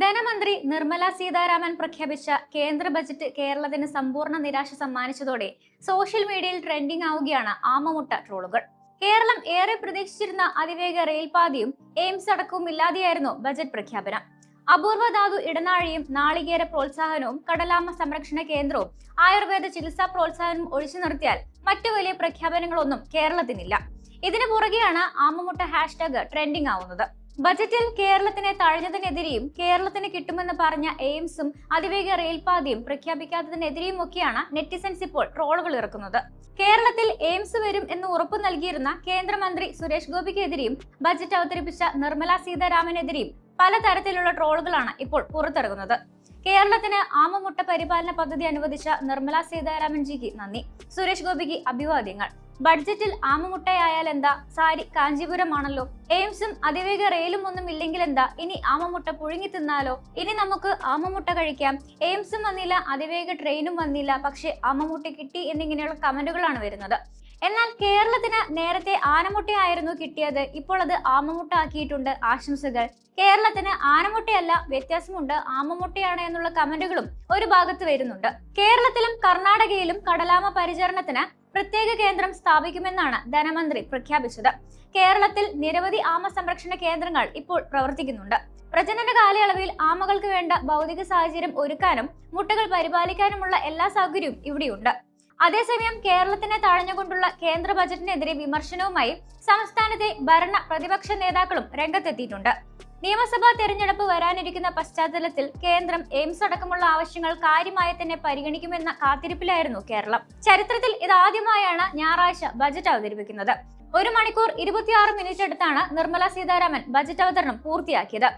ധനമന്ത്രി നിർമ്മല സീതാരാമൻ പ്രഖ്യാപിച്ച കേന്ദ്ര ബജറ്റ് കേരളത്തിന് സമ്പൂർണ്ണ നിരാശ സമ്മാനിച്ചതോടെ സോഷ്യൽ മീഡിയയിൽ ട്രെൻഡിംഗ് ആവുകയാണ് ആമമുട്ട ട്രോളുകൾ. കേരളം ഏറെ പ്രതീക്ഷിച്ചിരുന്ന അതിവേഗ റെയിൽപാതയും എയിംസ് അടക്കവും ഇല്ലാതെയായിരുന്നു ബജറ്റ് പ്രഖ്യാപനം. അപൂർവ ധാതു ഇടനാഴിയും നാളികേര പ്രോത്സാഹനവും കടലാമ സംരക്ഷണ കേന്ദ്രവും ആയുർവേദ ചികിത്സാ പ്രോത്സാഹനവും ഒഴിച്ചു നിർത്തിയാൽ മറ്റു വലിയ പ്രഖ്യാപനങ്ങളൊന്നും കേരളത്തിനില്ല. ഇതിനു പുറകെയാണ് ആമമുട്ട ഹാഷ്ടാഗ് ട്രെൻഡിംഗ് ആവുന്നത്. ബജറ്റിൽ കേരളത്തിനെ തഴഞ്ഞതിനെതിരെയും കേരളത്തിന് കിട്ടുമെന്ന് പറഞ്ഞ എയിംസും അതിവേഗ റെയിൽപാതയും പ്രഖ്യാപിക്കാത്തതിനെതിരെയും ഒക്കെയാണ് നെറ്റിസൻസ് ഇപ്പോൾ ട്രോളുകൾ ഇറക്കുന്നത്. കേരളത്തിൽ എയിംസ് വരും എന്ന് ഉറപ്പു നൽകിയിരുന്ന കേന്ദ്രമന്ത്രി സുരേഷ് ഗോപിക്കെതിരെയും ബജറ്റ് അവതരിപ്പിച്ച നിർമ്മല സീതാരാമനെതിരെയും പലതരത്തിലുള്ള ട്രോളുകളാണ് ഇപ്പോൾ പുറത്തിറങ്ങുന്നത്. കേരളത്തിന് ആമമുട്ട പരിപാലന പദ്ധതി അനുവദിച്ച നിർമ്മല സീതാരാമൻ ജിക്ക് നന്ദി, സുരേഷ് ഗോപിക്ക് അഭിവാദ്യങ്ങൾ. ബഡ്ജറ്റിൽ ആമമുട്ടയായാൽ എന്താ, സാരി കാഞ്ചീപുരമാണല്ലോ. എയിംസും അതിവേഗ റെയിലും ഒന്നും ഇല്ലെങ്കിൽ എന്താ, ഇനി ആമമുട്ട പുഴുങ്ങി തിന്നാലോ. ഇനി നമുക്ക് ആമമുട്ട കഴിക്കാം. എയിംസും വന്നില്ല, അതിവേഗ ട്രെയിനും വന്നില്ല, പക്ഷെ ആമമുട്ട കിട്ടി എന്നിങ്ങനെയുള്ള കമന്റുകളാണ് വരുന്നത്. എന്നാൽ കേരളത്തിന് നേരത്തെ ആനമുട്ടയായിരുന്നു കിട്ടിയത്, ഇപ്പോൾ അത് ആമമുട്ട ആക്കിയിട്ടുണ്ട്. ആശംസകൾ. കേരളത്തിന് ആനമുട്ടയല്ല, വ്യത്യാസമുണ്ട്, ആമമുട്ടയാണ് എന്നുള്ള കമന്റുകളും ഒരു ഭാഗത്ത് വരുന്നുണ്ട്. കേരളത്തിലും കർണാടകയിലും കടലാമ പരിചരണത്തിന് പ്രത്യേക കേന്ദ്രം സ്ഥാപിക്കുമെന്നാണ് ധനമന്ത്രി പ്രഖ്യാപിച്ചത്. കേരളത്തിൽ നിരവധി ആമ സംരക്ഷണ കേന്ദ്രങ്ങൾ ഇപ്പോൾ പ്രവർത്തിക്കുന്നുണ്ട്. പ്രജനന കാലയളവിൽ ആമകൾക്ക് വേണ്ട ഭൗതിക സാഹചര്യം ഒരുക്കാനും മുട്ടകൾ പരിപാലിക്കാനുമുള്ള എല്ലാ സൗകര്യവും ഇവിടെയുണ്ട്. അതേസമയം കേരളത്തിനെ തഴഞ്ഞുകൊണ്ടുള്ള കേന്ദ്ര ബജറ്റിനെതിരെ വിമർശനവുമായി സംസ്ഥാനത്തെ ഭരണ പ്രതിപക്ഷ നേതാക്കളും രംഗത്തെത്തിയിട്ടുണ്ട്. നിയമസഭാ തെരഞ്ഞെടുപ്പ് വരാനിരിക്കുന്ന പശ്ചാത്തലത്തിൽ കേന്ദ്രം എയിംസ് അടക്കമുള്ള ആവശ്യങ്ങൾ കാര്യമായി തന്നെ പരിഗണിക്കുമെന്ന കാത്തിരിപ്പിലായിരുന്നു കേരളം. ചരിത്രത്തിൽ ഇതാദ്യമായാണ് ഞായറാഴ്ച ബജറ്റ് അവതരിപ്പിക്കുന്നത്. 1 മണിക്കൂർ 26 മിനിറ്റ് എടുത്താണ് നിർമ്മല സീതാരാമൻ ബജറ്റ് അവതരണം പൂർത്തിയാക്കിയത്.